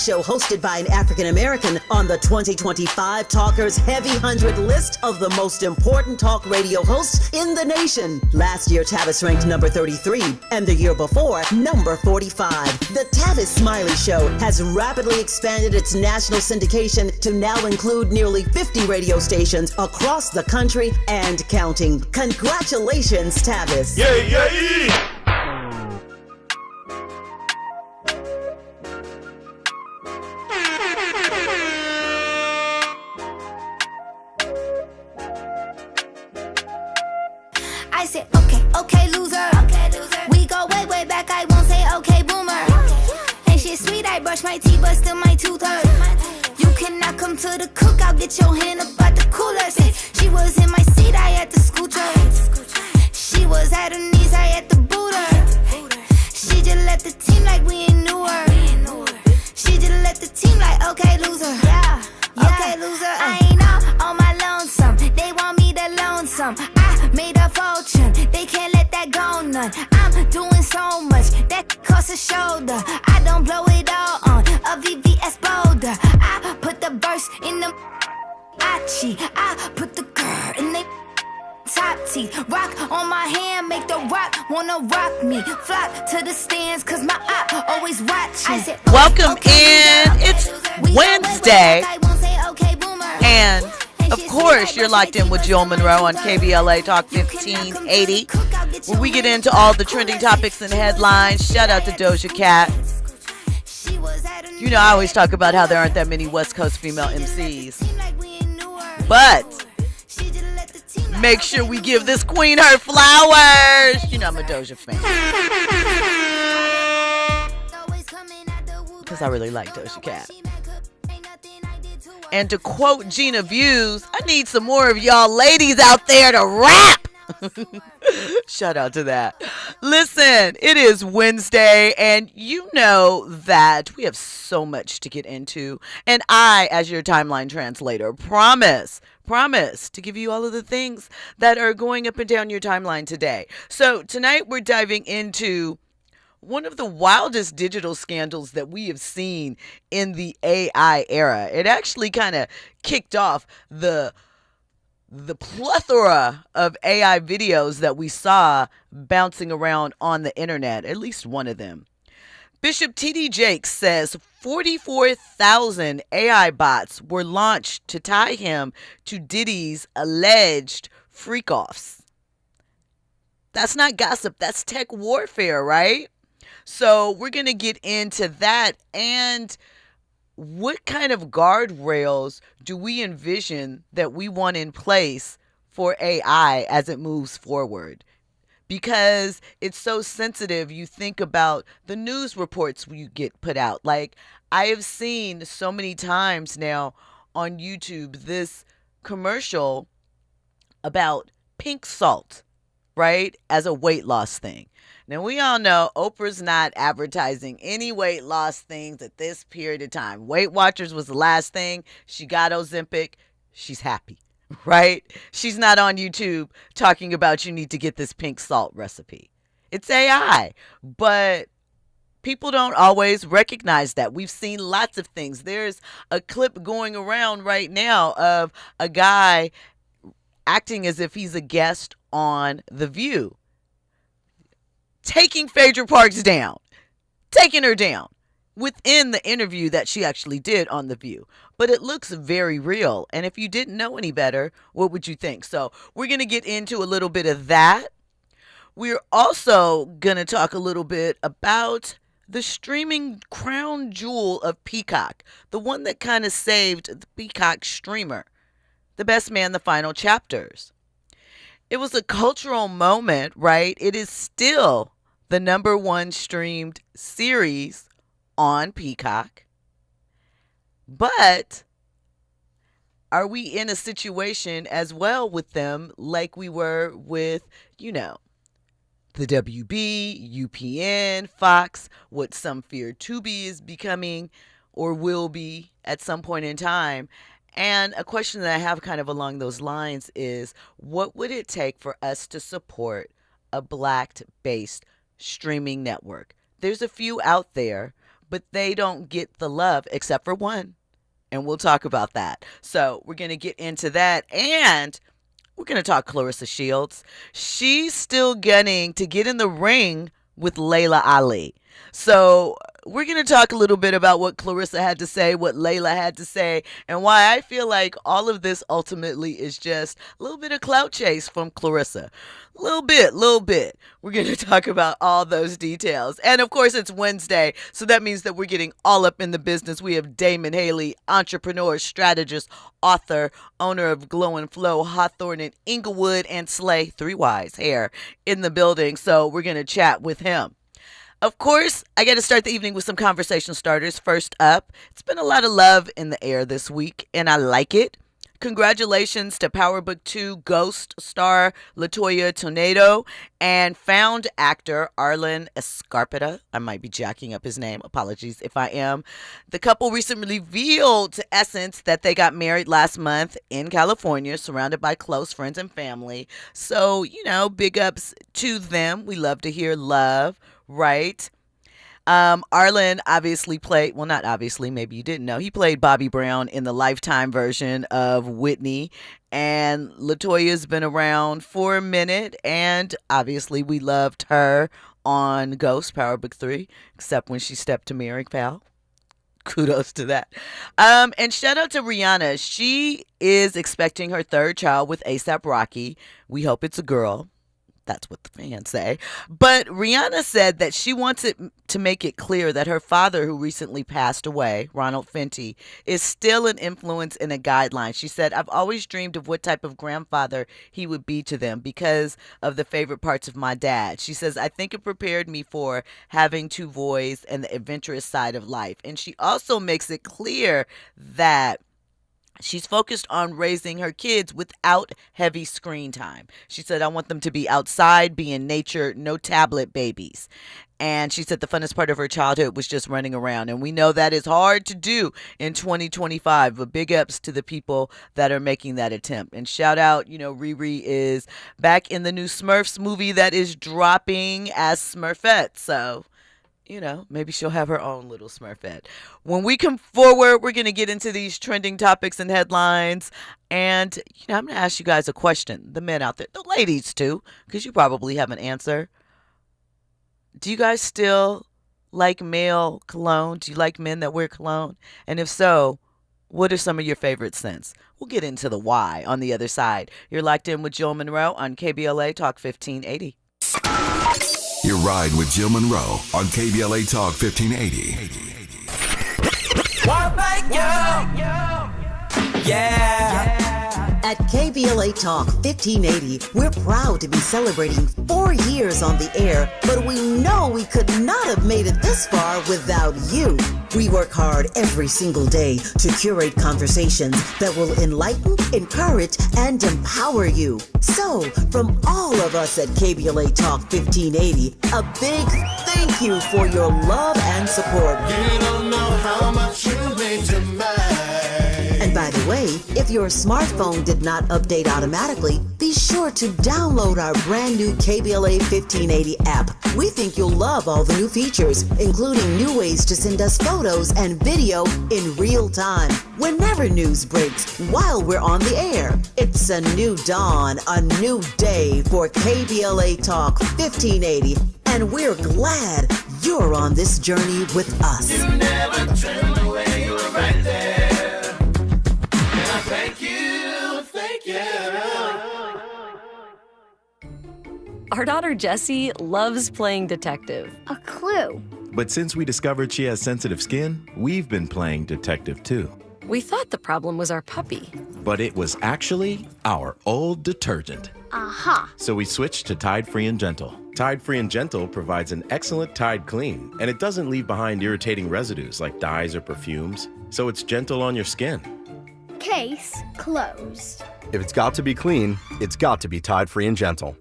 show hosted by an African American on the 2025 Talkers Heavy 100 list of the most important talk radio hosts in the nation. Last year, Tavis ranked number 33, and the year before, number 45. The Tavis Smiley Show has rapidly expanded its national syndication to now include nearly 50 radio stations across the country and counting. Congratulations, Tavis. Yay, yay! I said, okay, loser. We go way, way back. I won't say okay, boomer. And shit sweet, I brush my teeth, but still my tooth hurt. You cannot come to the cookout, get your hand up at the cooler. Say, she was in my seat, I had to scoot her. She was at her knees, I had to boot her. She just left the team like we ain't knew her. She just left the team like, okay, loser. Yeah, okay, loser. I ain't out on my lonesome. They want me to loan some. I made a fortune, they can't let that go none. I'm doing so much, that costs a shoulder. I don't blow it all on a VVS boulder. I put the verse in the Achi. I put the girl in the top teeth. Rock on my hand, make the rock wanna rock me. Flock to the stands, cause my eye always watching. Welcome in. It's Wednesday. And of course, you're locked in with Joel Munroe on KBLA Talk 1580, where we get into all the trending topics and headlines. Shout out to Doja Cat. You know, I always talk about how there aren't that many West Coast female MCs. But make sure we give this queen her flowers. You know, I'm a Doja fan. Because I really like Doja Cat. And to quote Gina Views, I need some more of y'all ladies out there to rap. Shout out to that. Listen, it is Wednesday, and you know that we have so much to get into. And I, as your timeline translator, promise to give you all of the things that are going up and down your timeline today. So tonight we're diving into one of the wildest digital scandals that we have seen in the AI era. It actually kind of kicked off the plethora of AI videos that we saw bouncing around on the internet, at least one of them. Bishop T.D. Jakes says 44,000 AI bots were launched to tie him to Diddy's alleged freak-offs. That's not gossip, that's tech warfare, right? So we're going to get into that, and what kind of guardrails do we envision that we want in place for AI as it moves forward? Because it's so sensitive. You think about the news reports you get put out. Like, I have seen so many times now on YouTube this commercial about pink salt, right, as a weight loss thing. Now, we all know Oprah's not advertising any weight loss things at this period of time. Weight Watchers was the last thing. She got Ozempic. She's happy, right? She's not on YouTube talking about you need to get this pink salt recipe. It's AI, but people don't always recognize that. We've seen lots of things. There's a clip going around right now of a guy acting as if he's a guest on The View, taking Phaedra Parks down, taking her down within the interview that she actually did on The View. But it looks very real. And if you didn't know any better, what would you think? So we're going to get into a little bit of that. We're also going to talk a little bit about the streaming crown jewel of Peacock, the one that kind of saved the Peacock streamer, The Best Man, The Final Chapters. It was a cultural moment, right? It is still the #1 streamed series on Peacock. But are we in a situation as well with them like we were with, the WB, UPN, Fox, what some fear Tubi is becoming or will be at some point in time? And a question that I have kind of along those lines is, what would it take for us to support a Black-based streaming network? There's a few out there, but they don't get the love except for one. And we'll talk about that. So we're going to get into that. And we're going to talk Claressa Shields. She's still gunning to get in the ring with Laila Ali. So we're going to talk a little bit about what Claressa had to say, what Laila had to say, and why I feel like all of this ultimately is just a little bit of clout chase from Claressa. Little bit. We're going to talk about all those details. And of course, it's Wednesday, so that means that we're getting all up in the business. We have Damon Haley, entrepreneur, strategist, author, owner of Glow and Flow, Hawthorne and Inglewood, and Slay, 3 Ys hair in the building. So we're going to chat with him. Of course, I got to start the evening with some conversation starters. First up, it's been a lot of love in the air this week, and I like it. Congratulations to Power Book 2 Ghost star LaToya Tornado and found actor Arlen Escarpeta. I might be jacking up his name. Apologies if I am. The couple recently revealed to Essence that they got married last month in California, surrounded by close friends and family. So, big ups to them. We love to hear love, right? Arlen obviously played, well, not obviously, maybe you didn't know, he played Bobby Brown in the Lifetime version of Whitney, and LaToya's been around for a minute, and obviously we loved her on Ghost, Power Book 3, except when she stepped to Mary Fowl. Kudos to that. And shout out to Rihanna. She is expecting her 3rd child with A$AP Rocky. We hope it's a girl. That's what the fans say. But Rihanna said that she wants it to make it clear that her father, who recently passed away, Ronald Fenty, is still an influence and a guideline. She said, I've always dreamed of what type of grandfather he would be to them because of the favorite parts of my dad. She says, I think it prepared me for having 2 boys and the adventurous side of life. And she also makes it clear that she's focused on raising her kids without heavy screen time. She said, I want them to be outside, be in nature, no tablet babies. And she said the funnest part of her childhood was just running around. And we know that is hard to do in 2025. But big ups to the people that are making that attempt. And shout out, Riri is back in the new Smurfs movie that is dropping as Smurfette. So, maybe she'll have her own little Smurfette. When we come forward, we're going to get into these trending topics and headlines. And, I'm going to ask you guys a question. The men out there, the ladies too, because you probably have an answer. Do you guys still like male cologne? Do you like men that wear cologne? And if so, what are some of your favorite scents? We'll get into the why on the other side. You're locked in with Jill Munroe on KBLA Talk 1580. Your ride with Jill Munroe on KBLA Talk 1580. At KBLA Talk 1580, we're proud to be celebrating 4 years on the air, but we know we could not have made it this far without you. We work hard every single day to curate conversations that will enlighten, encourage, and empower you. So, from all of us at KBLA Talk 1580, a big thank you for your love and support. You don't know how much you mean to me. And by the way, if your smartphone did not update automatically, be sure to download our brand new KBLA 1580 app. We think you'll love all the new features, including new ways to send us photos and video in real time, whenever news breaks, while we're on the air. It's a new dawn, a new day for KBLA Talk 1580, and we're glad you're on this journey with us. You never turned away, you were right there. Thank you. Our daughter Jessie loves playing detective. A clue. But since we discovered she has sensitive skin, we've been playing detective too. We thought the problem was our puppy. But it was actually our old detergent. Aha. So we switched to Tide Free and Gentle. Tide Free and Gentle provides an excellent Tide clean, and it doesn't leave behind irritating residues like dyes or perfumes, so it's gentle on your skin. Case closed. If it's got to be clean, it's got to be Tide Free and Gentle.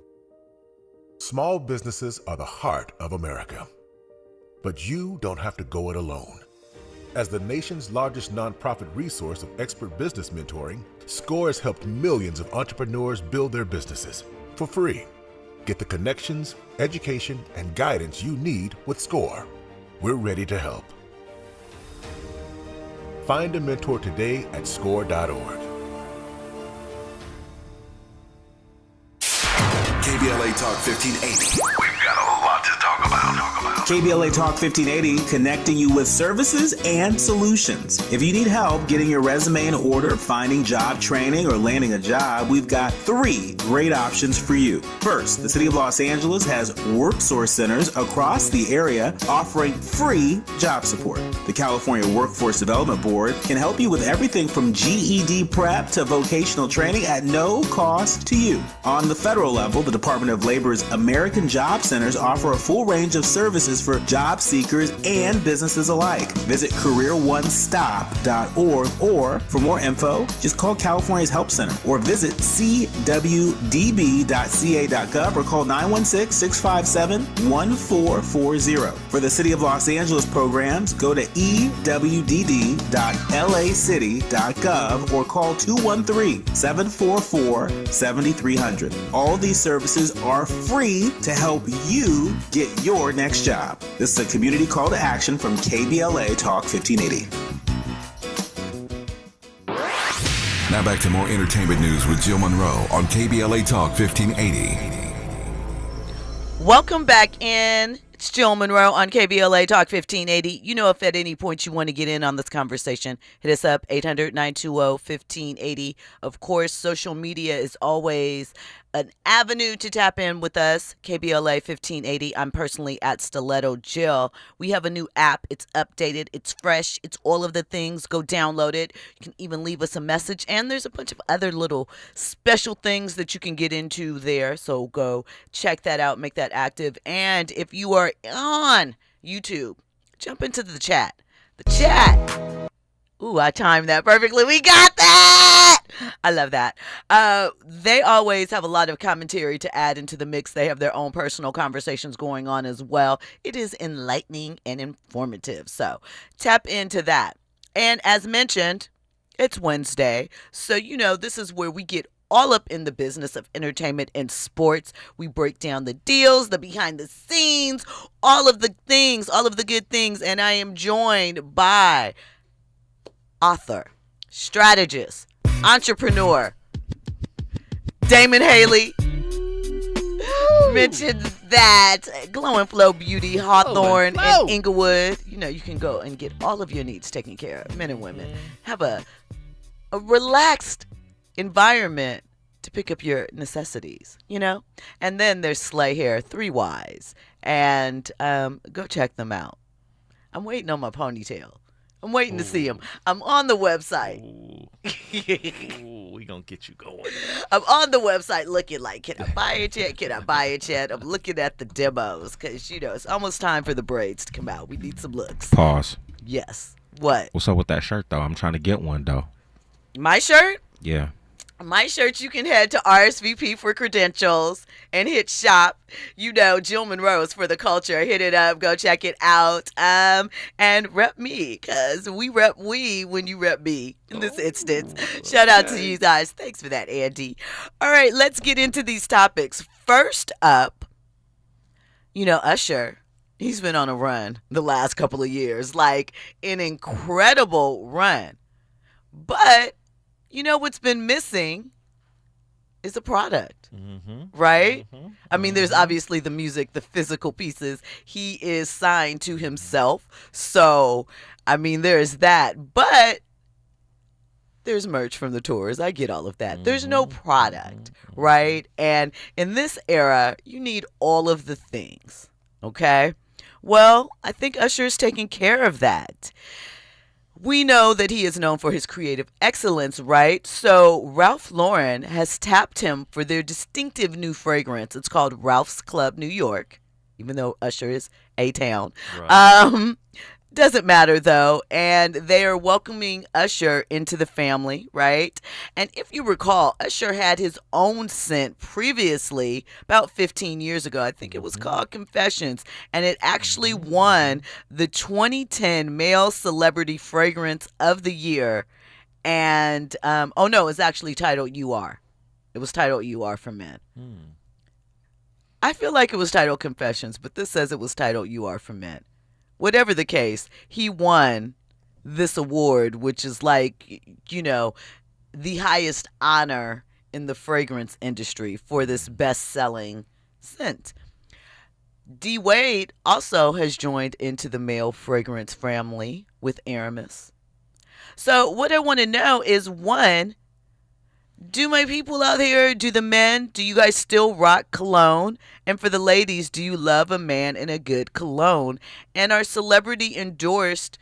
Small businesses are the heart of America. But you don't have to go it alone. As the nation's largest nonprofit resource of expert business mentoring, SCORE has helped millions of entrepreneurs build their businesses for free. Get the connections, education, and guidance you need with SCORE. We're ready to help. Find a mentor today at score.org. KBLA Talk 1580. We've got a lot to talk about. KBLA Talk 1580, connecting you with services and solutions. If you need help getting your resume in order, finding job training, or landing a job, we've got 3 great options for you. First, the City of Los Angeles has WorkSource centers across the area offering free job support. The California Workforce Development Board can help you with everything from GED prep to vocational training at no cost to you. On the federal level, the Department of Labor's American Job Centers offer a full range of services for job seekers and businesses alike. Visit careeronestop.org, or for more info, just call California's Help Center or visit cwdb.ca.gov or call 916-657-1440. For the City of Los Angeles programs, go to ewdd.lacity.gov or call 213-744-7300. All these services are free to help you get your next job. This is a community call to action from KBLA Talk 1580. Now back to more entertainment news with Jill Munroe on KBLA Talk 1580. Welcome back in. It's Jill Munroe on KBLA Talk 1580. You know, if at any point you want to get in on this conversation, hit us up, 800-920-1580. Of course, social media is always an avenue to tap in with us, KBLA 1580. I'm personally at Stiletto Jill. We have a new app. It's updated. It's fresh. It's all of the things. Go download it. You can even leave us a message. And there's a bunch of other little special things that you can get into there. So go check that out. Make that active. And if you are on YouTube, jump into the chat. The chat. Ooh, I timed that perfectly. We got that. I love that. They always have a lot of commentary to add into the mix. They have their own personal conversations going on as well. It is enlightening and informative. So tap into that. And as mentioned, it's Wednesday. So, you know, this is where we get all up in the business of entertainment and sports. We break down the deals, the behind the scenes, all of the things, all of the good things. And I am joined by author, strategist, entrepreneur, Damon Haley. Mentioned that Glow and Flow Beauty, Hawthorne, and Inglewood. You know, you can go and get all of your needs taken care of, men and women. Have a relaxed environment to pick up your necessities, you know? And then there's Slay Hair, 3 Ys. And go check them out. I'm waiting on my ponytail. I'm waiting to see him. I'm on the website. We gonna get you going. I'm on the website looking like, can I buy it yet? Can I buy it yet? I'm looking at the demos because, you know, it's almost time for the braids to come out. We need some looks. Pause. Yes. What? What's up with that shirt, though? I'm trying to get one, though. My shirt? Yeah. My shirt, you can head to RSVP for credentials and hit shop. You know, Jill Munroe's for the culture. Hit it up. Go check it out. And rep me, because we rep we when you rep me in this instance. Shout out to you guys. Thanks for that, Andy. All right, let's get into these topics. First up, you know, Usher. He's been on a run the last couple of years, like an incredible run. But you know what's been missing is a product, right? I mean, there's obviously the music, the physical pieces. He is signed to himself. So, I mean, there's that. But there's merch from the tours. I get all of that. There's no product, right? And in this era, you need all of the things, okay? Well, I think Usher's taking care of that. We know that he is known for his creative excellence, right? So Ralph Lauren has tapped him for their distinctive new fragrance. It's called Ralph's Club New York, even though Usher is A-Town. Right. Doesn't matter, though. And they are welcoming Usher into the family, right? And if you recall, Usher had his own scent previously, about 15 years ago. I think it was called Confessions. And it actually won the 2010 Male Celebrity Fragrance of the Year. And, it's actually titled You Are. It was titled You Are for Men. I feel like it was titled Confessions, but this says it was titled You Are for Men. Whatever the case, he won this award, which is like, the highest honor in the fragrance industry for this best-selling scent. D. Wade also has joined into the male fragrance family with Aramis. So what I want to know is, one, do my people out here, do the men, do you guys still rock cologne? And for the ladies, do you love a man in a good cologne? And are celebrity endorsed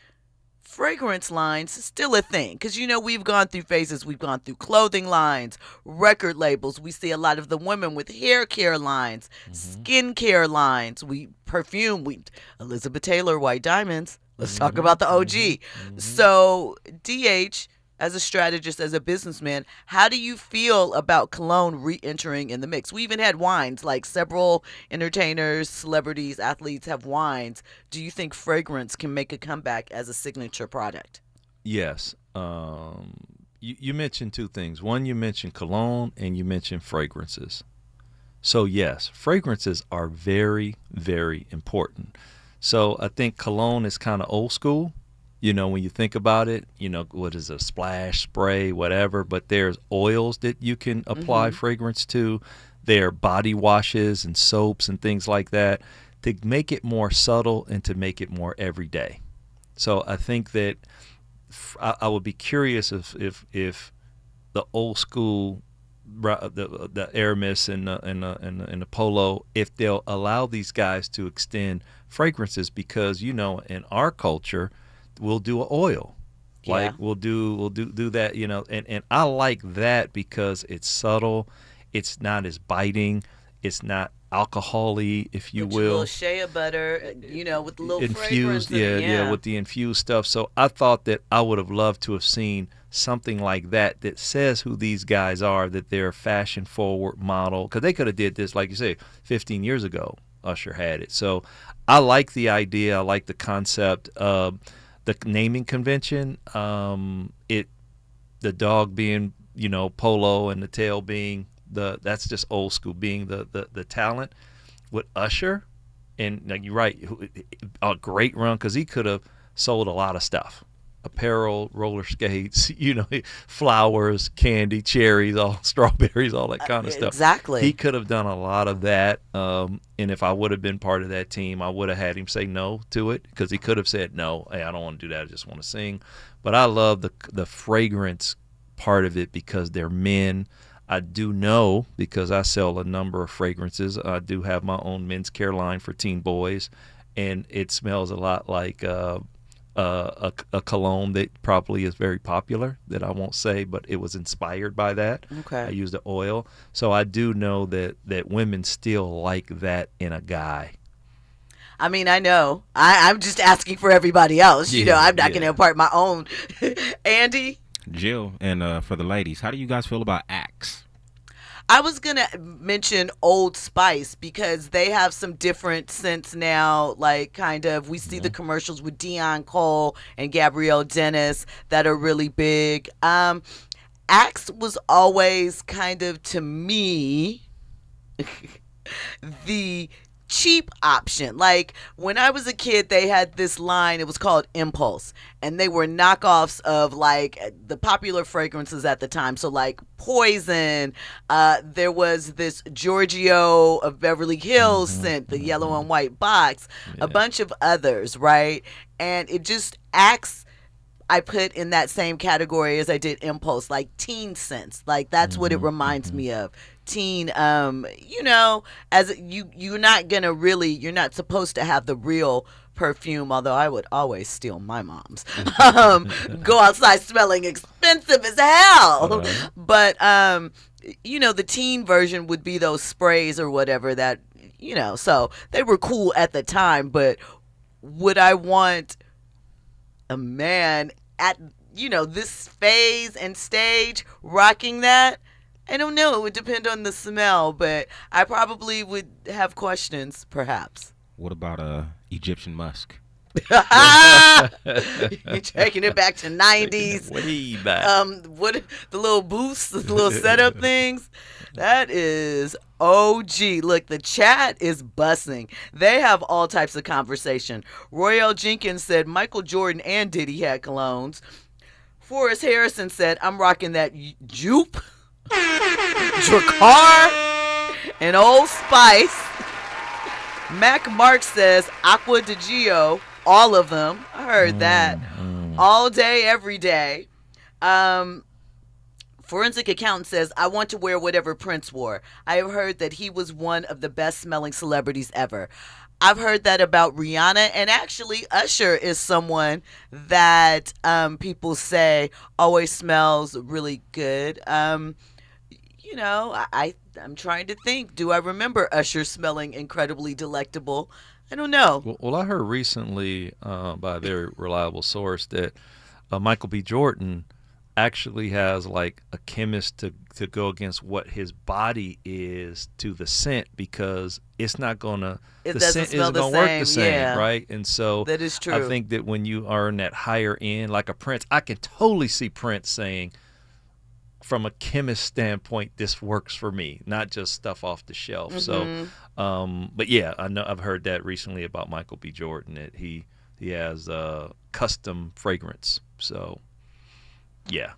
fragrance lines still a thing? Because, we've gone through phases. We've gone through clothing lines, record labels. We see a lot of the women with hair care lines, skin care lines. Perfume. Elizabeth Taylor, White Diamonds. Let's talk about the OG. So, DH, as a strategist, as a businessman, how do you feel about cologne re-entering in the mix? We even had wines, like several entertainers, celebrities, athletes have wines. Do you think fragrance can make a comeback as a signature product? Yes. You mentioned two things. One, you mentioned cologne, and you mentioned fragrances. So yes, fragrances are very, very important. So I think cologne is kind of old school. When you think about it, what is a splash, spray, whatever, but there's oils that you can apply fragrance to. There are body washes and soaps and things like that to make it more subtle and to make it more everyday. So I think that I would be curious if the old school, the Aramis and the Polo, if they'll allow these guys to extend fragrances, because, in our culture, we'll do an oil, like we'll do that, and I like that because it's subtle, it's not as biting, it's not alcohol-y, if you will. A little shea butter, with the little infused, fragrance. With the infused stuff. So I thought that I would have loved to have seen something like that says who these guys are, that they're a fashion-forward model, because they could have did this, like you say, 15 years ago. Usher had it. So I like the idea. I like the concept of the naming convention, the dog being, Polo, and the tail being that's just old school, being the talent. With Usher, and like you're right, a great run, because he could have sold a lot of stuff. Apparel, roller skates, flowers, candy, cherries, all strawberries, all that kind of stuff. Exactly. He could have done a lot of that. And if I would have been part of that team, I would have had him say no to it, because he could have said, no, hey, I don't want to do that. I just want to sing. But I love the fragrance part of it, because they're men. I do know, because I sell a number of fragrances. I do have my own men's care line for teen boys, and it smells a lot like a cologne that probably is very popular, that I won't say, but it was inspired by that. Okay. I used the oil. So I do know that women still like that in a guy. I mean, I know. I'm just asking for everybody else. I'm not going to impart my own. Andy? Jill, and for the ladies, how do you guys feel about Axe? I was going to mention Old Spice, because they have some different scents now, like kind of, we see the commercials with Dion Cole and Gabrielle Dennis that are really big. Axe was always kind of, to me, the cheap option. Like when I was a kid, they had this line, it was called Impulse, and they were knockoffs of like the popular fragrances at the time. So like Poison, there was this Giorgio of Beverly Hills scent, the yellow and white box, a bunch of others, right? And it just acts, I put in that same category as I did Impulse, like teen scents. Like that's what it reminds me of. Teen, as you're not supposed to have the real perfume, although I would always steal my mom's. Go outside smelling expensive as hell. But, the teen version would be those sprays or whatever that, so they were cool at the time, but would I want a man at, this phase and stage rocking that? I don't know. It would depend on the smell, but I probably would have questions, perhaps. What about Egyptian musk? You're taking it back to 90s. Way back. What the little boosts, the little setup things? That is OG. Look, the chat is buzzing. They have all types of conversation. Royale Jenkins said Michael Jordan and Diddy had colognes. Forrest Harrison said, I'm rocking that Jupe, Dracar, and Old Spice. Mac Mark says Aqua di Gio, all of them. I heard that. All day, every day. Forensic Accountant says, I want to wear whatever Prince wore. I have heard that he was one of the best smelling celebrities ever. I've heard that about Rihanna, and actually Usher is someone that people say always smells really good. I'm trying to think. Do I remember Usher smelling incredibly delectable? I don't know. Well, I heard recently by a very reliable source that Michael B. Jordan actually has like a chemist to go against what his body is to the scent, because it's not gonna the scent isn't gonna work the same, right? And so that is true. I think that when you are in that higher end, like a Prince, I can totally see Prince saying, from a chemist standpoint, this works for me, not just stuff off the shelf. Mm-hmm. So, but yeah, I know I've heard that recently about Michael B. Jordan, that he has custom fragrance. So, yeah.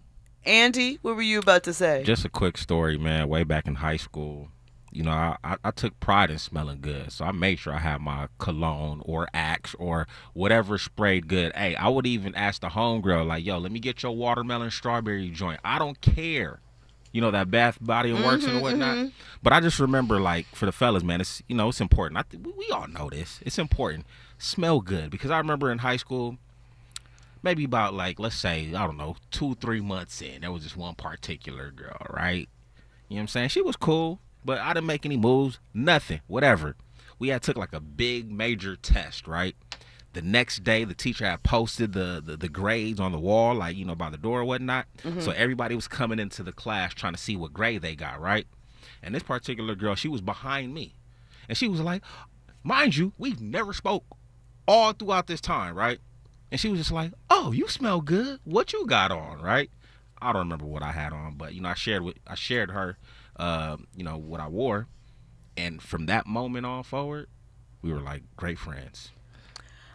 Andy, what were you about to say? Just a quick story, man. Way back in high school, I took pride in smelling good, so I made sure I had my cologne or Axe or whatever sprayed good. Hey, I would even ask the homegirl, like, yo, let me get your watermelon strawberry joint. I don't care. That Bath Body and Works and whatnot. Mm-hmm. But I just remember, like, for the fellas, man, it's it's important. We all know this. It's important. Smell good, because I remember in high school, maybe about, like, let's say, I don't know, 2-3 months in, there was this one particular girl, right? You know what I'm saying? She was cool, but I didn't make any moves, nothing, whatever. We had took like a big major test, right? The next day, the teacher had posted the grades on the wall, like, by the door or whatnot. Mm-hmm. So everybody was coming into the class trying to see what grade they got, right? And this particular girl, she was behind me. And she was like, mind you, we've never spoke all throughout this time, right? And she was just like, oh, you smell good. What you got on, right? I don't remember what I had on, but, I shared her, what I wore. And from that moment on forward, we were like great friends.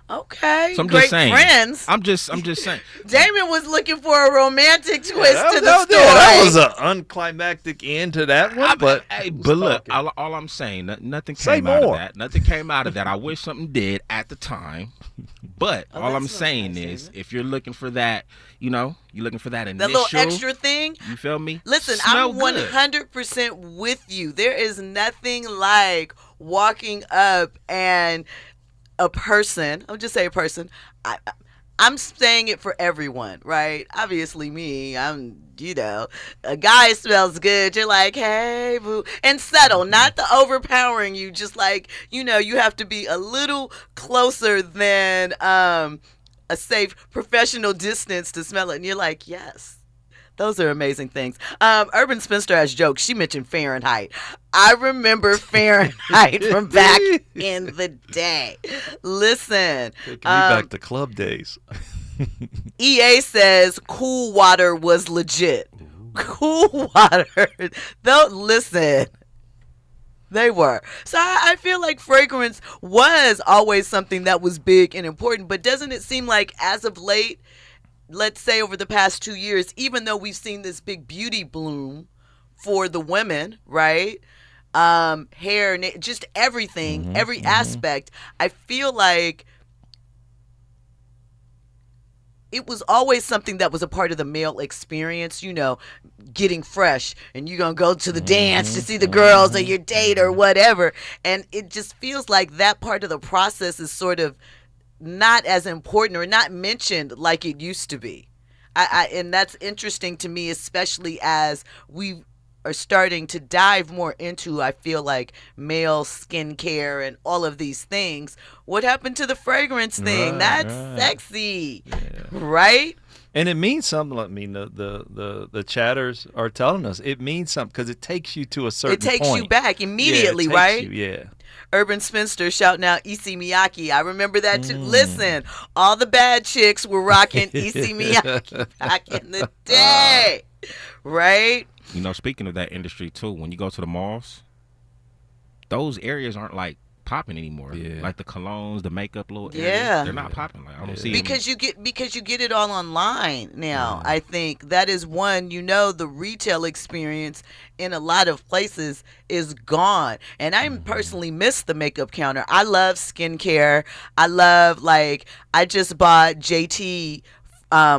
Okay, so I'm great just saying, friends. I'm just saying. Damon was looking for a romantic twist to the story. That was an unclimactic end to that one. But look, all I'm saying, nothing came out of that. Nothing came out of that. I wish something did at the time. But all I'm saying is, if you're looking for that, you're looking for that initial, that little extra thing. You feel me? Listen, I'm 100% with you. There is nothing like walking up and a person, I'll just say a person, I'm saying it for everyone, right? Obviously me, I'm, a guy smells good, you're like, hey, boo, and subtle, not the overpowering you, just like, you have to be a little closer than a safe professional distance to smell it, and you're like, yes. Those are amazing things. Urban Spinster has jokes. She mentioned Fahrenheit. I remember Fahrenheit from back in the day. Listen. Taking me back to club days. EA says Cool Water was legit. Ooh. Cool Water. Listen. They were. So I feel like fragrance was always something that was big and important. But doesn't it seem like as of late, let's say over the past 2 years, even though we've seen this big beauty bloom for the women, right? Hair, just everything, every aspect, I feel like it was always something that was a part of the male experience, getting fresh, and you're going to go to the dance to see the girls or your date or whatever. And it just feels like that part of the process is sort of not as important or not mentioned like it used to be. And that's interesting to me, especially as we are starting to dive more into, I feel like, male skincare and all of these things. What happened to the fragrance thing? That's sexy, right? And it means something. I mean, the chatters are telling us it means something because it takes you to a certain point. It takes you back immediately, right? Yeah. Urban Spinster shouting out Issey Miyake. I remember that too. Listen, all the bad chicks were rocking Issey Miyake back in the day, right? You know, speaking of that industry too, when you go to the malls, those areas aren't like popping anymore. Yeah. Like the colognes, the makeup little areas, Yeah. they're not popping. Like I don't see because you get it all online now. I think that is one, the retail experience in a lot of places is gone. And I personally miss the makeup counter. I love skincare. I love, I just bought JT,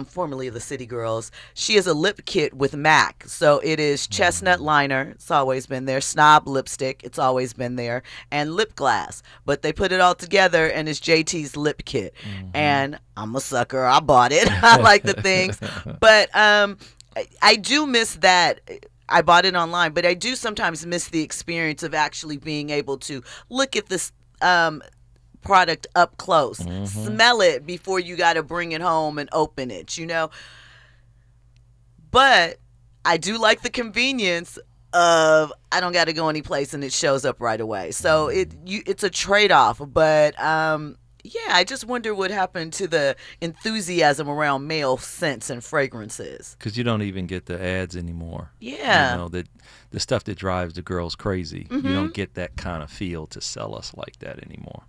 formerly of the City Girls. She has a lip kit with MAC. So it is chestnut liner. It's always been there. Snob lipstick. It's always been there. And lip gloss. But they put it all together and it's JT's lip kit. And I'm a sucker. I bought it. I like the things. But I do miss that. I bought it online. But I do sometimes miss the experience of actually being able to look at this product up close, smell it before you got to bring it home and open it, But I do like the convenience of I don't got to go any place and it shows up right away. So it's a trade-off. But I just wonder what happened to the enthusiasm around male scents and fragrances. Because you don't even get the ads anymore. Yeah. The stuff that drives the girls crazy. You don't get that kind of feel to sell us like that anymore.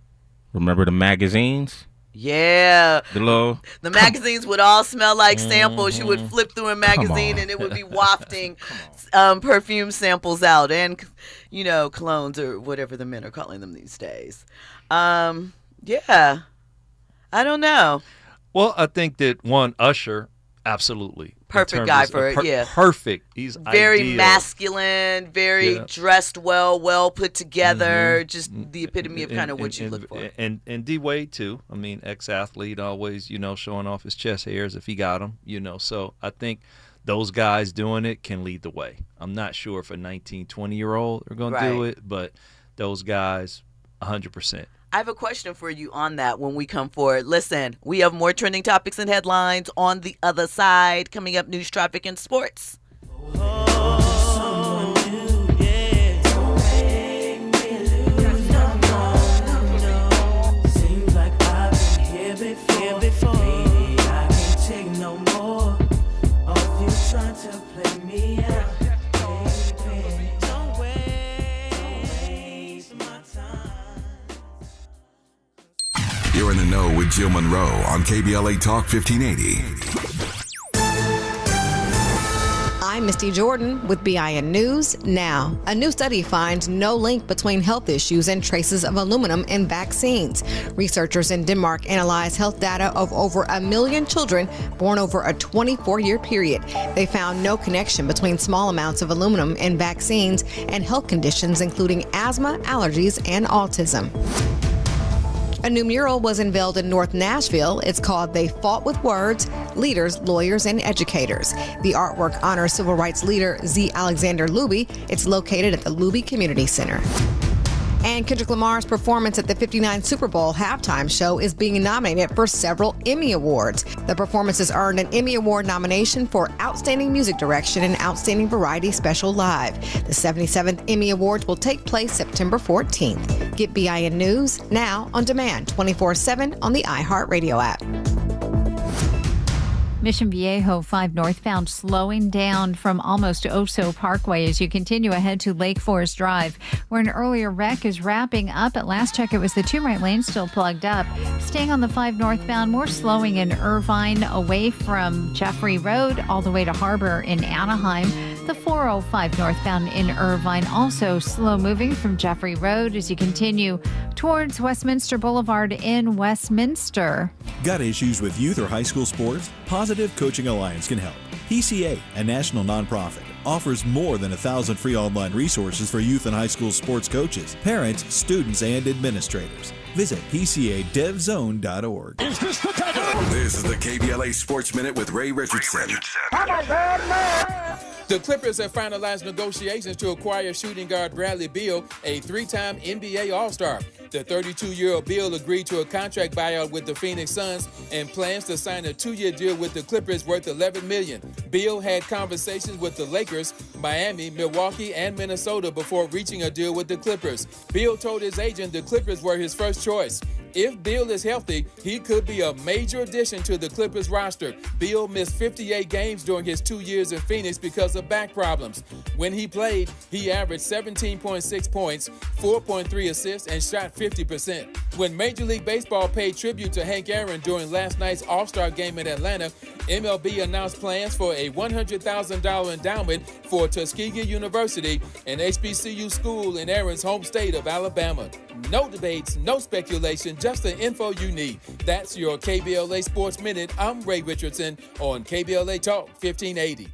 Remember the magazines? Yeah. The magazines would all smell like samples. You would flip through a magazine and it would be wafting perfume samples out and, colognes or whatever the men are calling them these days. Yeah. I don't know. Well, I think that Usher, absolutely. Perfect guy for it, yeah. Perfect. He's very ideal. Masculine, very dressed well put together. Just the epitome of kind of what you look for. And D-Wade, too. I mean, ex-athlete, always, showing off his chest hairs if he got them, So I think those guys doing it can lead the way. I'm not sure if a 19, 20-year-old are going to do it, but those guys, 100%. I have a question for you on that when we come forward. Listen, we have more trending topics and headlines on the other side. Coming up, news, traffic, and sports. Seems like I've been here before. I can't take no more of you trying to play me out. You're in the know with Jill Munroe on KBLA Talk 1580. I'm Misty Jordan with BIN News Now. A new study finds no link between health issues and traces of aluminum in vaccines. Researchers in Denmark analyzed health data of over 1 million children born over a 24-year period. They found no connection between small amounts of aluminum in vaccines and health conditions including asthma, allergies, and autism. A new mural was unveiled in North Nashville. It's called They Fought with Words, Leaders, Lawyers, and Educators. The artwork honors civil rights leader Z. Alexander Luby. It's located at the Luby Community Center. And Kendrick Lamar's performance at the 59 Super Bowl halftime show is being nominated for several Emmy Awards. The performance has earned an Emmy Award nomination for Outstanding Music Direction and Outstanding Variety Special Live. The 77th Emmy Awards will take place September 14th. Get BIN News now on demand 24/7 on the iHeartRadio app. Mission Viejo 5 northbound slowing down from almost Oso Parkway as you continue ahead to Lake Forest Drive, where an earlier wreck is wrapping up. At last check, it was the 2 right lanes still plugged up. Staying on the 5 northbound, more slowing in Irvine away from Jeffrey Road all the way to Harbor in Anaheim. The 405 northbound in Irvine also slow moving from Jeffrey Road as you continue towards Westminster Boulevard in Westminster. Got issues with youth or high school sports? Positive Coaching Alliance can help. PCA, a national nonprofit, offers more than 1,000 free online resources for youth and high school sports coaches, parents, students, and administrators. Visit PCADevZone.org. This is the KBLA Sports Minute with Ray Richardson. The Clippers have finalized negotiations to acquire shooting guard Bradley Beal, a 3-time NBA All-Star. The 32-year-old Bill agreed to a contract buyout with the Phoenix Suns and plans to sign a 2-year deal with the Clippers worth $11 million. Bill had conversations with the Lakers, Miami, Milwaukee, and Minnesota before reaching a deal with the Clippers. Bill told his agent the Clippers were his first choice. If Bill is healthy, he could be a major addition to the Clippers roster. Bill missed 58 games during his 2 years in Phoenix because of back problems. When he played, he averaged 17.6 points, 4.3 assists, and shot 50%. When Major League Baseball paid tribute to Hank Aaron during last night's All-Star game in Atlanta, MLB announced plans for a $100,000 endowment for Tuskegee University, an HBCU school in Aaron's home state of Alabama. No debates, no speculation, just the info you need. That's your KBLA Sports Minute. I'm Ray Richardson on KBLA Talk 1580.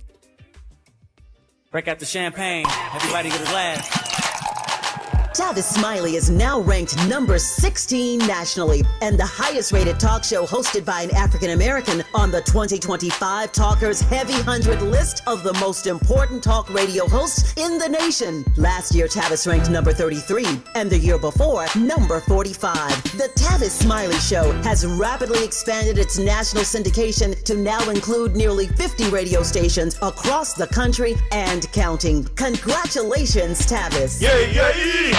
Break out the champagne. Everybody get a glass. Tavis Smiley is now ranked number 16 nationally and the highest rated talk show hosted by an African American on the 2025 Talkers Heavy 100 list of the most important talk radio hosts in the nation. Last year, Tavis ranked number 33 and the year before, number 45. The Tavis Smiley Show has rapidly expanded its national syndication to now include nearly 50 radio stations across the country and counting. Congratulations, Tavis. Yay!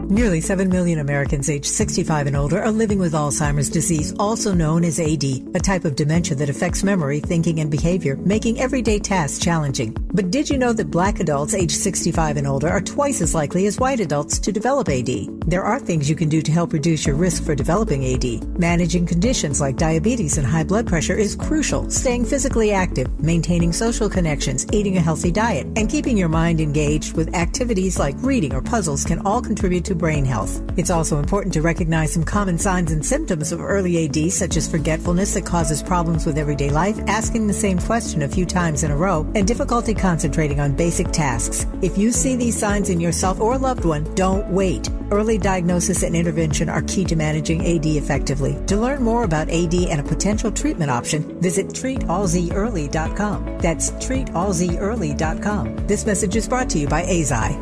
Nearly 7 million Americans aged 65 and older are living with Alzheimer's disease, also known as AD, a type of dementia that affects memory, thinking, and behavior, making everyday tasks challenging. But did you know that Black adults aged 65 and older are twice as likely as white adults to develop AD? There are things you can do to help reduce your risk for developing AD. Managing conditions like diabetes and high blood pressure is crucial. Staying physically active, maintaining social connections, eating a healthy diet, and keeping your mind engaged with activities like reading or puzzles can all contribute to brain health. It's also important to recognize some common signs and symptoms of early AD, such as forgetfulness that causes problems with everyday life, asking the same question a few times in a row, and difficulty concentrating on basic tasks. If you see these signs in yourself or a loved one, don't wait. Early diagnosis and intervention are key to managing AD effectively. To learn more about AD and a potential treatment option, visit treatallzearly.com. That's treatallzearly.com. This message is brought to you by AZI.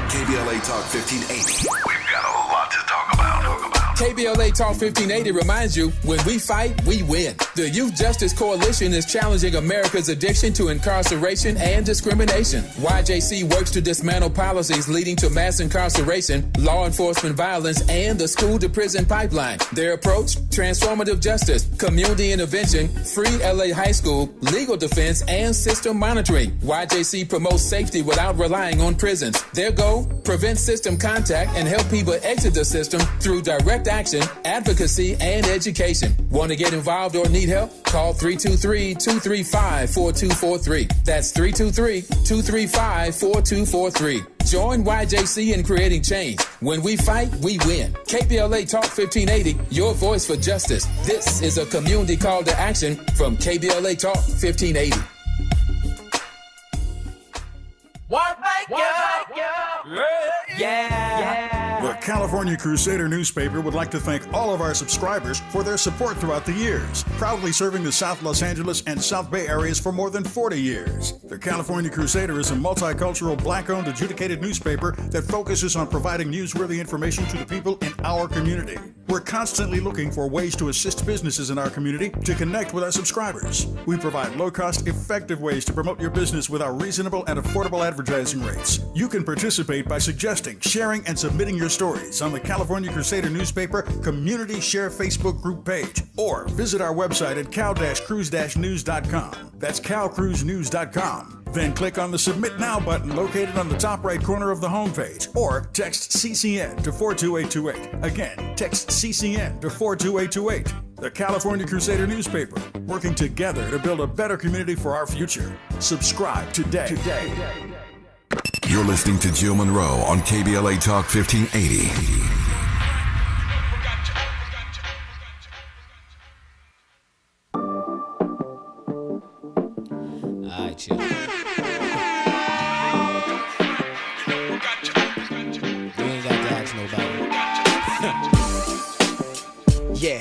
KBLA Talk 1580. We've got a lot to talk about. KBLA Talk 1580 reminds you, when we fight, we win. The Youth Justice Coalition is challenging America's addiction to incarceration and discrimination. YJC works to dismantle policies leading to mass incarceration, law enforcement violence, and the school-to-prison pipeline. Their approach? Transformative justice, community intervention, free LA high school, legal defense, and system monitoring. YJC promotes safety without relying on prisons. Their goal? Prevent system contact and help people exit the system through direct action, advocacy, and education. Want to get involved or need help? Call 323-235-4243. That's 323-235-4243. Join YJC in creating change. When we fight, we win. KBLA Talk 1580, your voice for justice. This is a community call to action from KBLA Talk 1580. The California Crusader newspaper would like to thank all of our subscribers for their support throughout the years, proudly serving the South Los Angeles and South Bay areas for more than 40 years. The California Crusader is a multicultural, black-owned, adjudicated newspaper that focuses on providing newsworthy information to the people in our community. We're constantly looking for ways to assist businesses in our community to connect with our subscribers. We provide low-cost, effective ways to promote your business with our reasonable and affordable advertising rates. You can participate by suggesting, sharing, and submitting your stories on the California Crusader newspaper Community Share Facebook group page, or visit our website at cal-cruise-news.com. That's calcruisenews.com. Then click on the Submit Now button located on the top right corner of the homepage, or text CCN to 42828. Again, text CCN to 42828. The California Crusader newspaper, working together to build a better community for our future. Subscribe today. You're listening to Jill Munroe on KBLA Talk 1580. All right, chill. You ain't got to ask nobody. Yeah.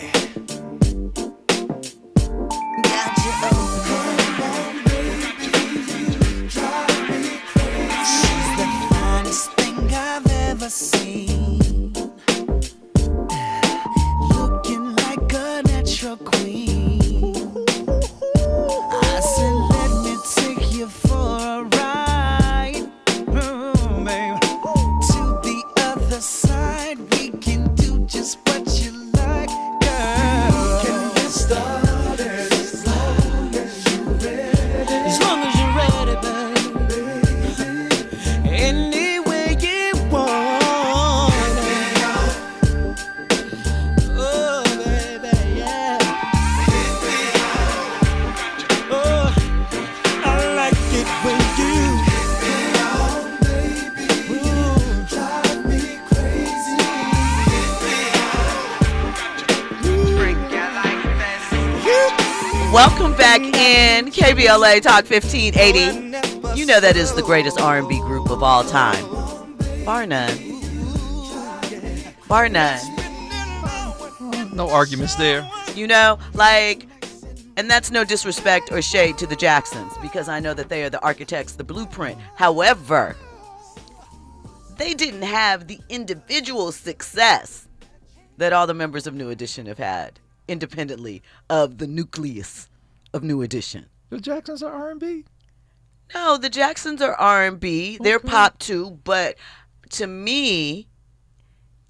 Welcome back in KBLA Talk 1580. You know that is the greatest R&B group of all time. Bar none. Bar none. No arguments there. You know, like, and that's no disrespect or shade to the Jacksons, because I know that they are the architects, the blueprint. However, they didn't have the individual success that all the members of New Edition have had independently of the nucleus of New Edition. The Jacksons are R&B? No, the Jacksons are R&B. They're pop too, but to me,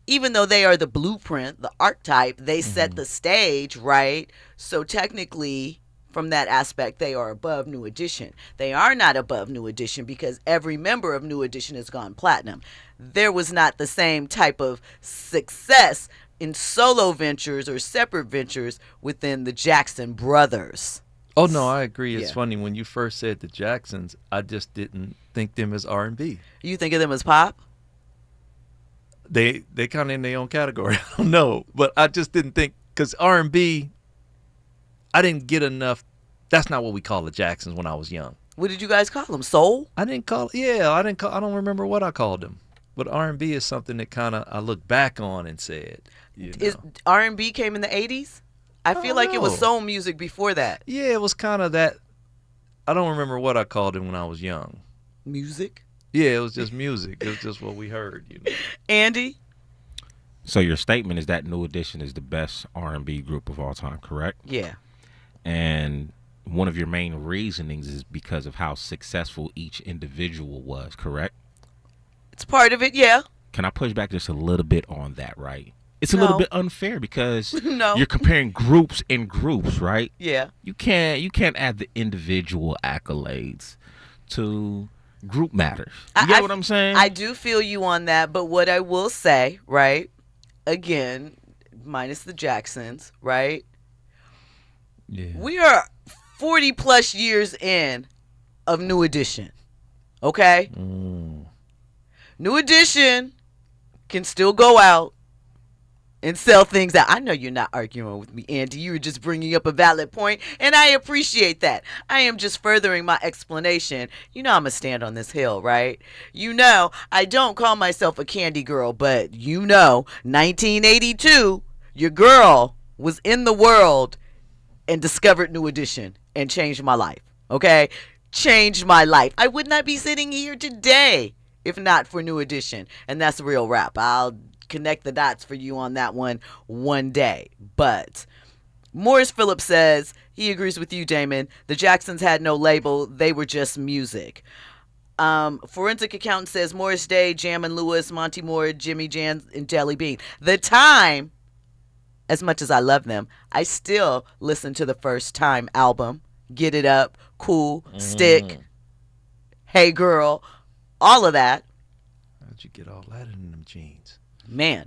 even though they are the blueprint, the archetype, they set the stage, right? So technically, from that aspect, they are above New Edition. They are not above New Edition because every member of New Edition has gone platinum. There was not the same type of success in solo ventures or separate ventures within the Jackson brothers. Oh, no, I agree. It's funny. When you first said the Jacksons, I just didn't think them as R&B. You think of them as pop? They kind of in their own category. I don't know. But I just didn't think, because R&B, I didn't get enough. That's not what we call the Jacksons when I was young. What did you guys call them? Soul? I don't remember what I called them. But R&B is something that kind of I look back on and said. Is R&B came in the 80s? I feel like it was soul music before that. Yeah, it was kind of that. I don't remember what I called it when I was young. Music? Yeah, it was just music. It was just what we heard. Andy? So your statement is that New Edition is the best R&B group of all time, correct? Yeah. And one of your main reasonings is because of how successful each individual was, correct? It's part of it, yeah. Can I push back just a little bit on that, right? It's a little bit unfair because you're comparing groups and groups, right? Yeah. You can't add the individual accolades to group matters. You get what I'm saying? I do feel you on that, but what I will say, right? Again, minus the Jacksons, right? Yeah. We are 40 plus years in of New Edition. Okay? New Edition can still go out and sell things out. I know you're not arguing with me, Andy. You were just bringing up a valid point, and I appreciate that. I am just furthering my explanation. You know I'm going to stand on this hill, right? You know I don't call myself a candy girl, but 1982, your girl was in the world and discovered New Edition and changed my life, okay? Changed my life. I would not be sitting here today if not for New Edition, and that's real rap. I'll connect the dots for you on that one day. But Morris Phillips says he agrees with you, Damon. The Jacksons had no label. They were just music. Forensic Accountant says Morris Day, Jam and Lewis, Monty Moore, Jimmy Jan, and Jelly Bean. The Time, as much as I love them, I still listen to the First Time album. Get It Up, Cool, Stick, Hey Girl, all of that. How'd you get all that in them jeans? Man.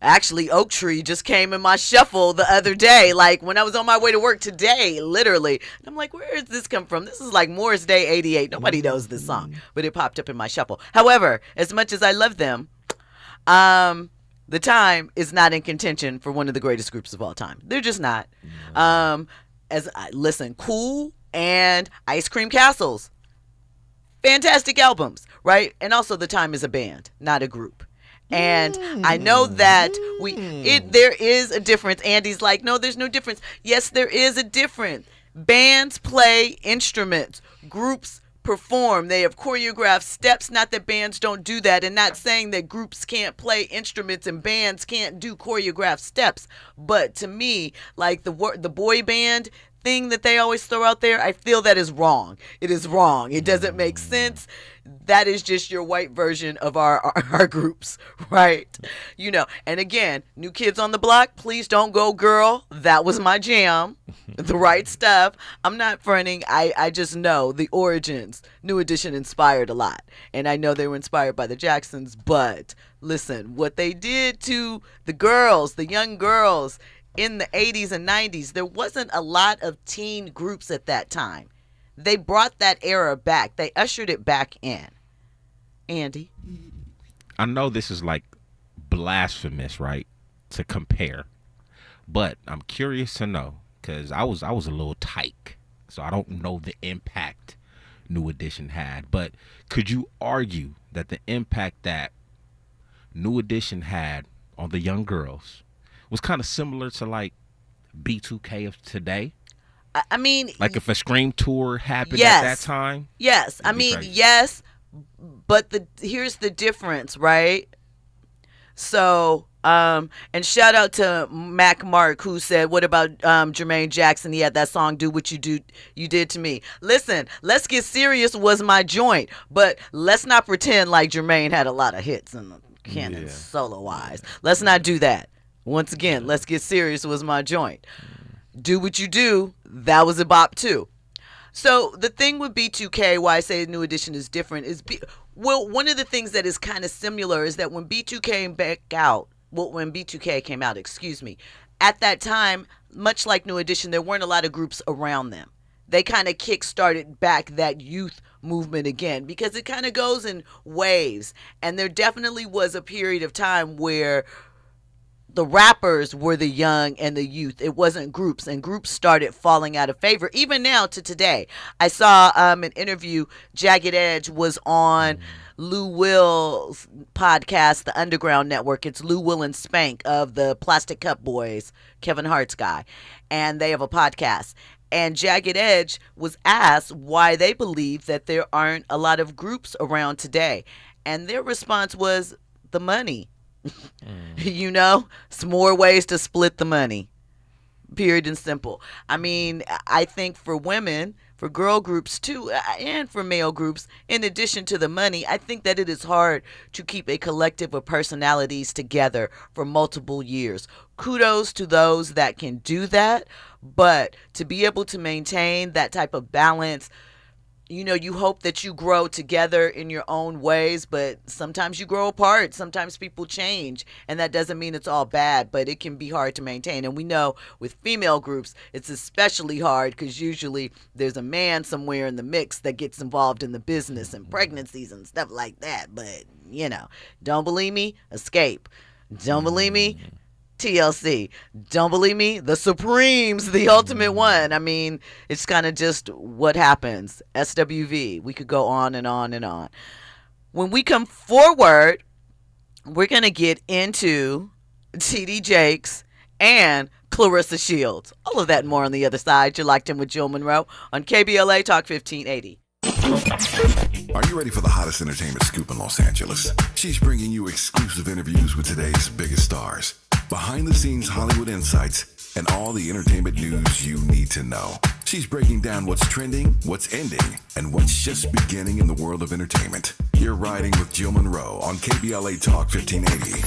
Actually, Oak Tree just came in my shuffle the other day, like when I was on my way to work today, literally. And I'm like, where does this come from? This is like Morris Day 88. Nobody knows this song, but it popped up in my shuffle. However, as much as I love them, The Time is not in contention for one of the greatest groups of all time. They're just not. Listen, Cool and Ice Cream Castles. Fantastic albums, right? And also The Time is a band, not a group. And I know that there is a difference. Andy's like, no, there's no difference. Yes, there is a difference. Bands play instruments. Groups perform. They have choreographed steps. Not that bands don't do that, and not saying that groups can't play instruments and bands can't do choreographed steps. But to me, like the boy band thing that they always throw out there, I feel that is wrong. It is wrong. It doesn't make sense. That is just your white version of our groups, right? And again, New Kids on the Block, Please Don't Go Girl, that was my jam. The Right Stuff. I'm not fronting. I just know the origins. New Edition inspired a lot. And I know they were inspired by the Jacksons, but listen, what they did to the girls, the young girls, in the 80s and 90s, there wasn't a lot of teen groups at that time. They brought that era back. They ushered it back in. Andy? I know this is like blasphemous, right, to compare. But I'm curious to know, because I was a little tight, so I don't know the impact New Edition had. But could you argue that the impact that New Edition had on the young girls was kind of similar to like B2K of today? I mean, like if a Scream tour happened yes, at that time? Yes. I mean, yes, but here's the difference, right? So, and shout out to Mac Mark, who said, what about Jermaine Jackson? He had that song, Do What You Did to Me. Listen, Let's Get Serious was my joint, but let's not pretend like Jermaine had a lot of hits in the canon solo-wise. Let's not do that. Once again, Let's Get Serious was my joint. Do What You Do, that was a bop too. So the thing with B2K, why I say New Edition is different, is one of the things that is kind of similar is that when B2K came out, at that time, much like New Edition, there weren't a lot of groups around them. They kind of kick-started back that youth movement again, because it kind of goes in waves. And there definitely was a period of time where the rappers were the young and the youth. It wasn't groups, and groups started falling out of favor, even now to today. I saw an interview. Jagged Edge was on Lou Will's podcast, The Underground Network. It's Lou Will and Spank of the Plastic Cup Boys, Kevin Hart's guy, and they have a podcast. And Jagged Edge was asked why they believe that there aren't a lot of groups around today, and their response was the money. You know, it's more ways to split the money, period and simple. I mean, I think for women, for girl groups too, and for male groups, in addition to the money, I think that it is hard to keep a collective of personalities together for multiple years. Kudos to those that can do that, but to be able to maintain that type of balance, you know, you hope that you grow together in your own ways, but sometimes you grow apart. Sometimes people change, and that doesn't mean it's all bad, but it can be hard to maintain. And we know with female groups, it's especially hard because usually there's a man somewhere in the mix that gets involved in the business and pregnancies and stuff like that. But, you know, don't believe me? Escape. Don't believe me? TLC. Don't believe me? The Supremes, the ultimate one. I mean, it's kind of just what happens. SWV. We could go on and on and on. When we come forward, we're going to get into T.D. Jakes and Claressa Shields. All of that and more on the other side. You're locked in with Jill Munroe on KBLA Talk 1580. Are you ready for the hottest entertainment scoop in Los Angeles? She's bringing you exclusive interviews with today's biggest stars, behind-the-scenes Hollywood insights, and all the entertainment news you need to know. She's breaking down what's trending, what's ending, and what's just beginning in the world of entertainment. You're riding with Jill Munroe on KBLA Talk 1580.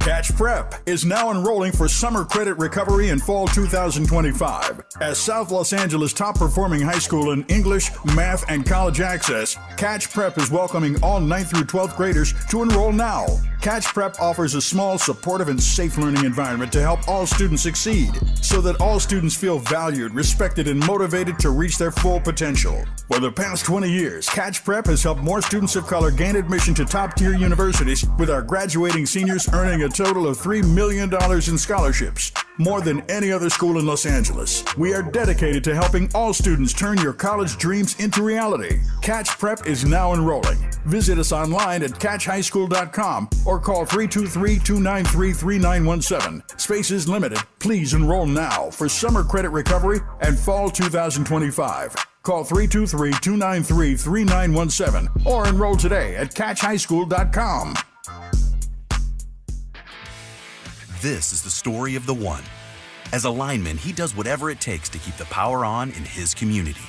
Catch Prep is now enrolling for summer credit recovery in fall 2025. As South Los Angeles' top-performing high school in English, math, and college access, Catch Prep is welcoming all 9th through 12th graders to enroll now. Catch Prep offers a small, supportive, and safe learning environment to help all students succeed, so that all students feel valued, respected, and motivated to reach their full potential. For the past 20 years, Catch Prep has helped more students of color gain admission to top-tier universities, with our graduating seniors earning a total of $3 million in scholarships, more than any other school in Los Angeles. We are dedicated to helping all students turn your college dreams into reality. Catch Prep is now enrolling. Visit us online at catchhighschool.com or call 323-293-3917. Space is limited. Please enroll now for summer credit recovery and fall 2025. Call 323-293-3917 or enroll today at catchhighschool.com. This is the story of the one. As a lineman, he does whatever it takes to keep the power on in his community.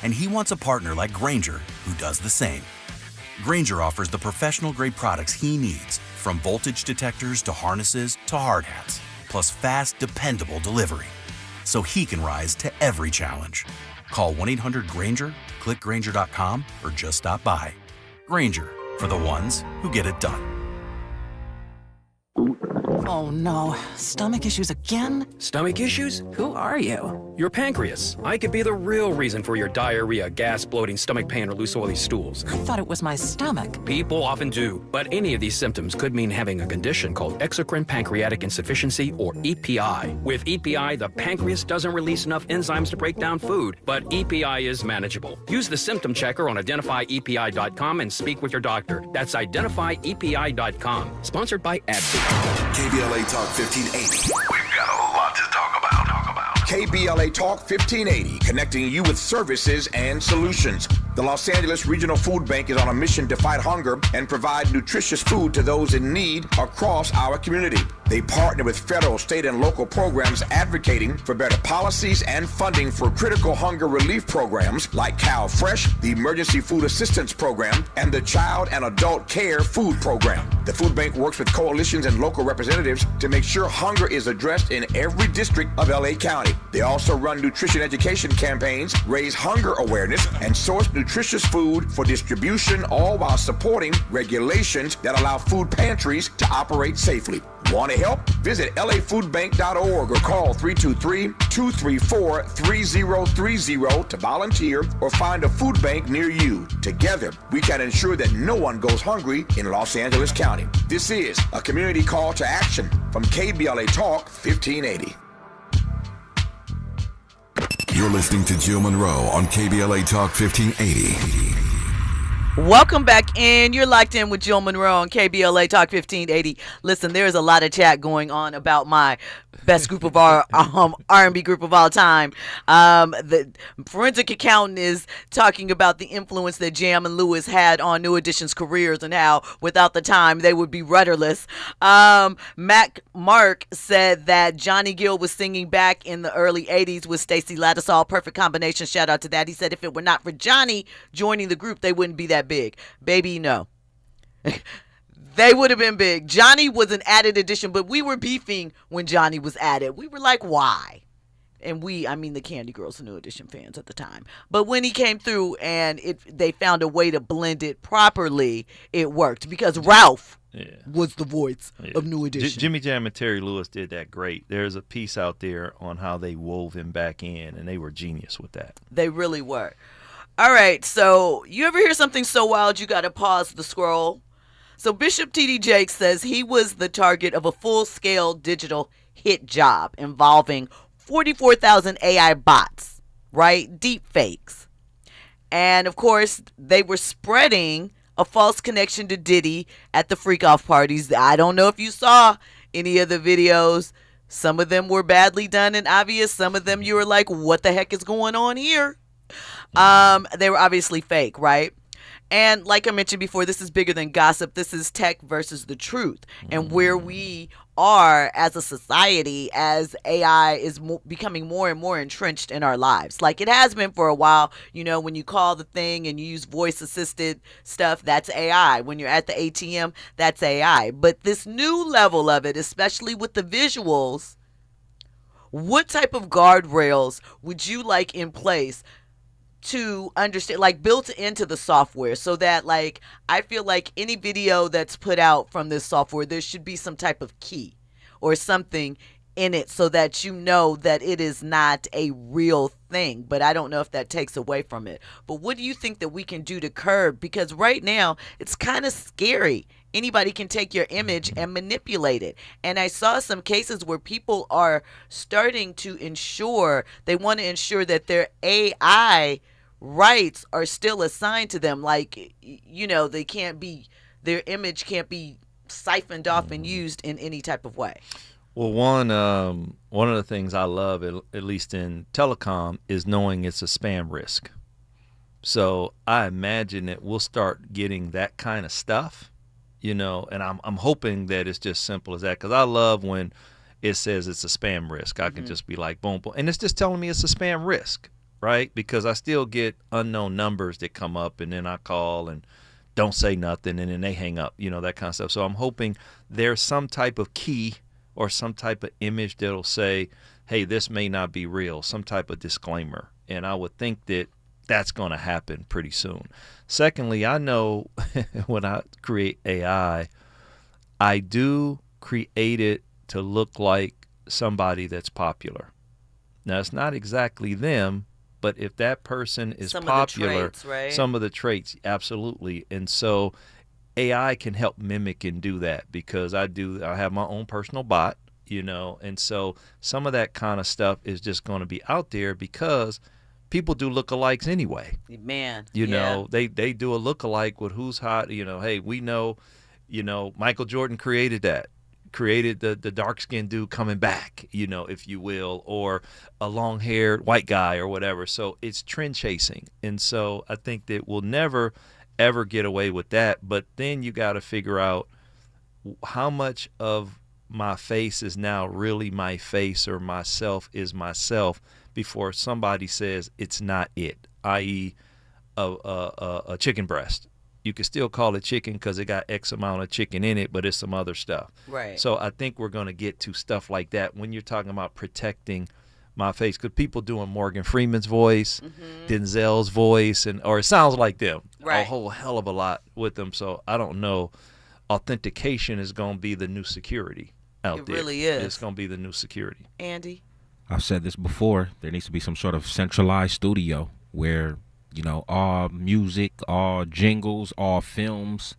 And he wants a partner like Grainger who does the same. Grainger offers the professional-grade products he needs, from voltage detectors to harnesses to hard hats, plus fast, dependable delivery, so he can rise to every challenge. Call 1-800-GRAINGER, click Grainger.com, or just stop by. Grainger, for the ones who get it done. Oh no, stomach issues again? Stomach issues? Who are you? Your pancreas. I could be the real reason for your diarrhea, gas, bloating, stomach pain, or loose oily stools. I thought it was my stomach. People often do, but any of these symptoms could mean having a condition called exocrine pancreatic insufficiency, or EPI. With EPI, the pancreas doesn't release enough enzymes to break down food, but EPI is manageable. Use the symptom checker on identifyepi.com and speak with your doctor. That's identifyepi.com. Sponsored by AbbVie. KBLA Talk 1580. We've got a lot to talk about. KBLA Talk 1580, connecting you with services and solutions. The Los Angeles Regional Food Bank is on a mission to fight hunger and provide nutritious food to those in need across our community. They partner with federal, state, and local programs advocating for better policies and funding for critical hunger relief programs like Cow Fresh, the Emergency Food Assistance Program, and the Child and Adult Care Food Program. The food bank works with coalitions and local representatives to make sure hunger is addressed in every district of LA County. They also run nutrition education campaigns, raise hunger awareness, and source nutritious food for distribution, all while supporting regulations that allow food pantries to operate safely. Want to help? Visit lafoodbank.org or call 323-234-3030 to volunteer or find a food bank near you. Together, we can ensure that no one goes hungry in Los Angeles County. This is a community call to action from KBLA Talk 1580. You're listening to Jill Munroe on KBLA Talk 1580. Welcome back in. You're locked in with Jill Munroe on KBLA Talk 1580. Listen, there's a lot of chat going on about my best group of our R&B group of all time. The forensic accountant is talking about the influence that Jam and Lewis had on New Edition's careers and how without the time they would be rudderless. Mark said that Johnny Gill was singing back in the early 80s with Stacey Lattisaw. Perfect combination. Shout out to that. He said if it were not for Johnny joining the group, they wouldn't be that big. Baby, no. They would have been big. Johnny was an added addition, but we were beefing when Johnny was added. We were like, why? And I mean the Candy Girls and New Edition fans at the time. But when he came through and they found a way to blend it properly, it worked because Ralph was the voice of New Edition. Jimmy Jam and Terry Lewis did that great. There's a piece out there on how they wove him back in, and they were genius with that. They really were. All right, so you ever hear something so wild you got to pause the scroll? So Bishop T.D. Jakes says he was the target of a full-scale digital hit job involving 44,000 AI bots, right? Deep fakes. And, of course, they were spreading a false connection to Diddy at the freak-off parties. I don't know if you saw any of the videos. Some of them were badly done and obvious. Some of them you were like, what the heck is going on here? They were obviously fake, right? And like I mentioned before, this is bigger than gossip. This is tech versus the truth, and where we are as a society as AI is becoming more and more entrenched in our lives. Like it has been for a while. You know, when you call the thing and you use voice assisted stuff, that's AI. When you're at the ATM, that's AI. But this new level of it, especially with the visuals, what type of guardrails would you like in place to understand, like built into the software, so that like I feel like any video that's put out from this software, there should be some type of key or something in it so that you know that it is not a real thing. But I don't know if that takes away from it. But what do you think that we can do to curb? Because right now it's kind of scary. Anybody can take your image and manipulate it. And I saw some cases where people are starting to they want to ensure that their AI rights are still assigned to them. Like, you know, their image can't be siphoned off and used in any type of way. Well, one of the things I love, at least in telecom, is knowing it's a spam risk. So I imagine that we'll start getting that kind of stuff. You know, and I'm hoping that it's just simple as that, because I love when it says it's a spam risk. I can just be like, boom, boom. And it's just telling me it's a spam risk, right? Because I still get unknown numbers that come up, and then I call and don't say nothing, and then they hang up, you know, that kind of stuff. So I'm hoping there's some type of key or some type of image that'll say, hey, this may not be real, some type of disclaimer. And I would think that that's going to happen pretty soon. Secondly, I know when I create AI, I do create it to look like somebody that's popular. Now, it's not exactly them, but if that person is Some popular, of the traits, right? some of the traits, absolutely. And so AI can help mimic and do that, because I have my own personal bot, and so some of that kind of stuff is just going to be out there because people do lookalikes anyway. Man, they do a lookalike with who's hot. Hey, we know, Michael Jordan created the dark-skinned dude coming back, if you will, or a long-haired white guy or whatever. So it's trend chasing. And so I think that we'll never, ever get away with that. But then you got to figure out how much of my face is now really my face, or myself is myself, before somebody says it's not it, i.e. a chicken breast. You can still call it chicken because it got X amount of chicken in it, but it's some other stuff. Right. So I think we're going to get to stuff like that when you're talking about protecting my face, because people doing Morgan Freeman's voice, Denzel's voice, or it sounds like them, a whole hell of a lot with them. So I don't know. Authentication is going to be the new security out there. It really is. It's going to be the new security. Andy? I've said this before. There needs to be some sort of centralized studio where all music, all jingles, all films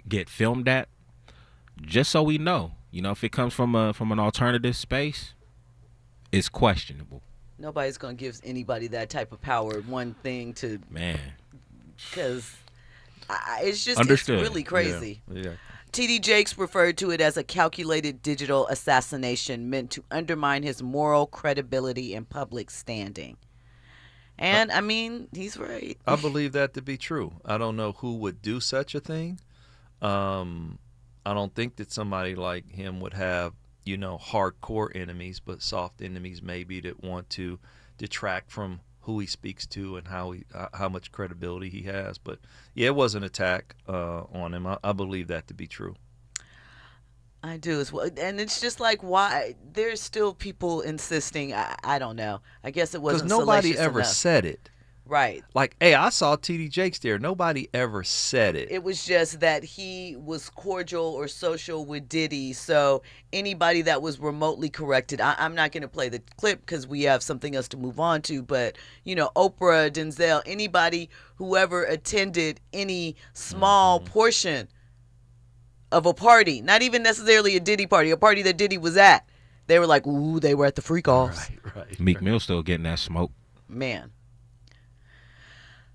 get filmed at, just so we know. If it comes from an alternative space, it's questionable. Nobody's going to give anybody that type of power. One thing to... Man. Because it's just Understood. It's really crazy. Yeah. T.D. Jakes referred to it as a calculated digital assassination meant to undermine his moral credibility and public standing. And, I mean, he's right. I believe that to be true. I don't know who would do such a thing. I don't think that somebody like him would have, hardcore enemies, but soft enemies maybe that want to detract from who he speaks to and how much credibility he has. But, yeah, it was an attack on him. I believe that to be true. I do as well. And it's just like, why? There's still people insisting. I don't know. I guess it wasn't because nobody salacious ever enough. said it. Right. Like, hey, I saw T.D. Jakes there. Nobody ever said it. It was just that he was cordial or social with Diddy. So anybody that was remotely corrected, I'm not going to play the clip because we have something else to move on to. But, Oprah, Denzel, anybody, whoever attended any small portion of a party, not even necessarily a Diddy party, a party that Diddy was at, they were like, ooh, they were at the freak offs. Right. Meek Mill still getting that smoke. Man.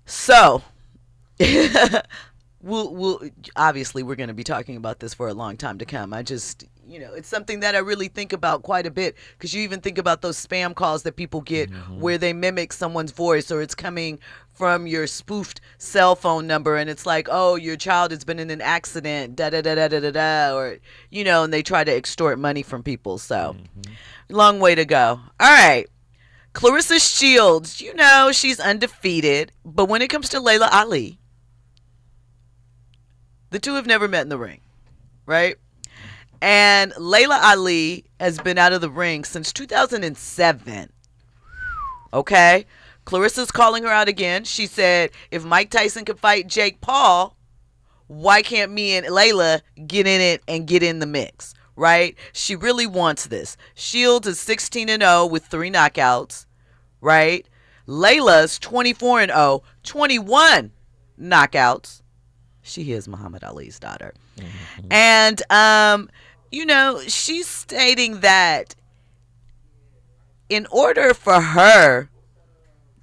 So, we'll obviously we're going to be talking about this for a long time to come. I just, it's something that I really think about quite a bit, because you even think about those spam calls that people get where they mimic someone's voice, or it's coming from your spoofed cell phone number, and it's like, oh, your child has been in an accident, da-da-da-da-da-da, or, and they try to extort money from people. So, long way to go. All right. Claressa Shields, she's undefeated, but when it comes to Laila Ali, the two have never met in the ring, right? And Laila Ali has been out of the ring since 2007, okay? Claressa's calling her out again. She said, if Mike Tyson could fight Jake Paul, why can't me and Laila get in it and get in the mix? Right? She really wants this. Shields is 16-0 with 3 knockouts, right? Layla's 24-0, 21 knockouts. She is Muhammad Ali's daughter. And, she's stating that in order for her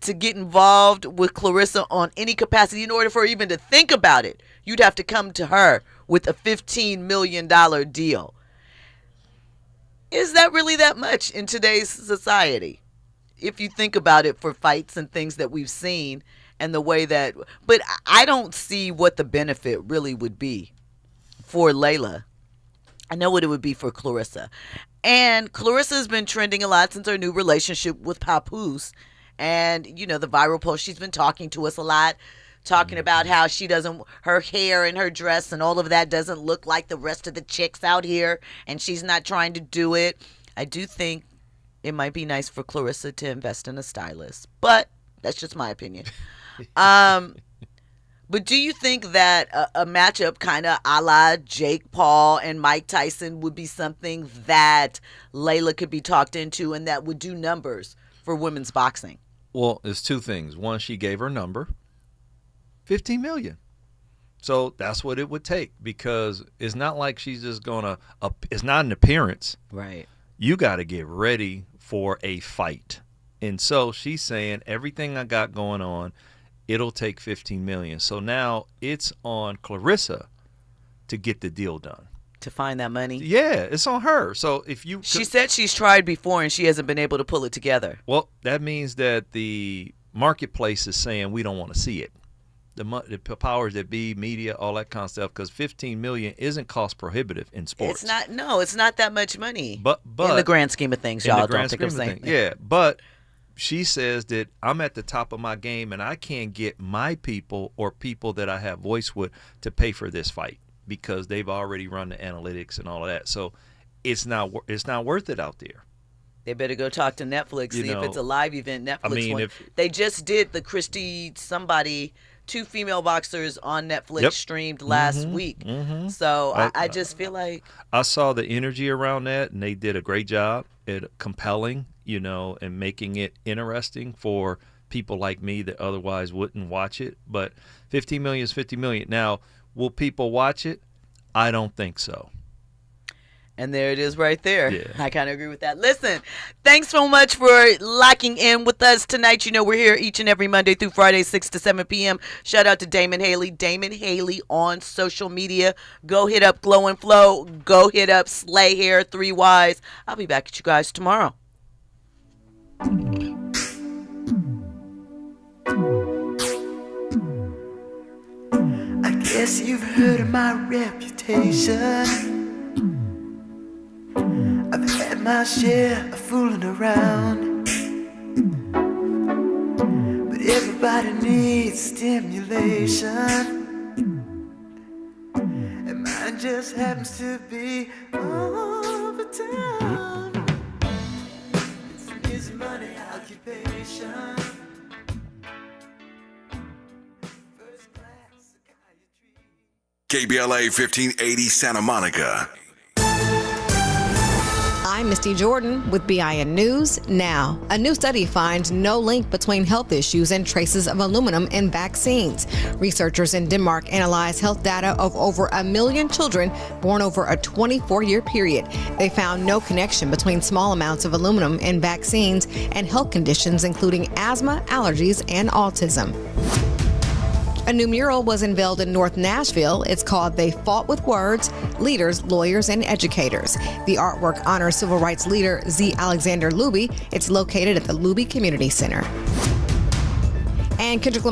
to get involved with Claressa on any capacity, in order for her even to think about it, you'd have to come to her with a $15 million deal. Is that really that much in today's society? If you think about it, for fights and things that we've seen and the way that, but I don't see what the benefit really would be for Laila. I know what it would be for Claressa. And Claressa has been trending a lot since her new relationship with Papoose. And, the viral post, she's been talking to us a lot, talking about how her hair and her dress and all of that doesn't look like the rest of the chicks out here, and she's not trying to do it. I do think it might be nice for Claressa to invest in a stylist, but that's just my opinion. But do you think that a matchup kind of a la Jake Paul and Mike Tyson would be something that Laila could be talked into and that would do numbers for women's boxing? Well, it's two things. One, she gave her number, $15 million. So that's what it would take, because it's not like she's just gonna. It's not an appearance, right? You got to get ready for a fight, and so she's saying everything I got going on, it'll take $15 million. So now it's on Claressa to get the deal done. To find that money? Yeah, it's on her. So if you, she said she's tried before and she hasn't been able to pull it together. Well, that means that the marketplace is saying we don't want to see it. The powers that be, media, all that kind of stuff, because $15 million isn't cost prohibitive in sports. It's not. No, it's not that much money. But in the grand scheme of things, y'all don't think I'm saying. Yeah, but she says that I'm at the top of my game and I can't get my people or people that I have voice with to pay for this fight, because they've already run the analytics and all of that. So it's not worth it out there. They better go talk to Netflix, see if it's a live event. Netflix they just did the Christy somebody, 2 female boxers on Netflix streamed last week. So I just feel like I saw the energy around that, and they did a great job at compelling, and making it interesting for people like me that otherwise wouldn't watch it. But $15 million is $50 million. Now, will people watch it? I don't think so. And there it is right there. Yeah. I kind of agree with that. Listen, thanks so much for locking in with us tonight. We're here each and every Monday through Friday, 6 to 7 p.m. Shout out to Damon Haley. Damon Haley on social media. Go hit up Glow and Flow. Go hit up Slay Hair 3 Ys. I'll be back at you guys tomorrow. I guess you've heard of my reputation. I've had my share of fooling around, but everybody needs stimulation, and mine just happens to be overtime. It's an easy money occupation. KBLA 1580 Santa Monica. I'm Misty Jordan with BIN News Now. A new study finds no link between health issues and traces of aluminum in vaccines. Researchers in Denmark analyzed health data of over 1 million children born over a 24-year period. They found no connection between small amounts of aluminum in vaccines and health conditions including asthma, allergies, and autism. A new mural was unveiled in North Nashville. It's called They Fought with Words, Leaders, Lawyers, and Educators. The artwork honors civil rights leader Z. Alexander Luby. It's located at the Luby Community Center. And Kendrick Lamar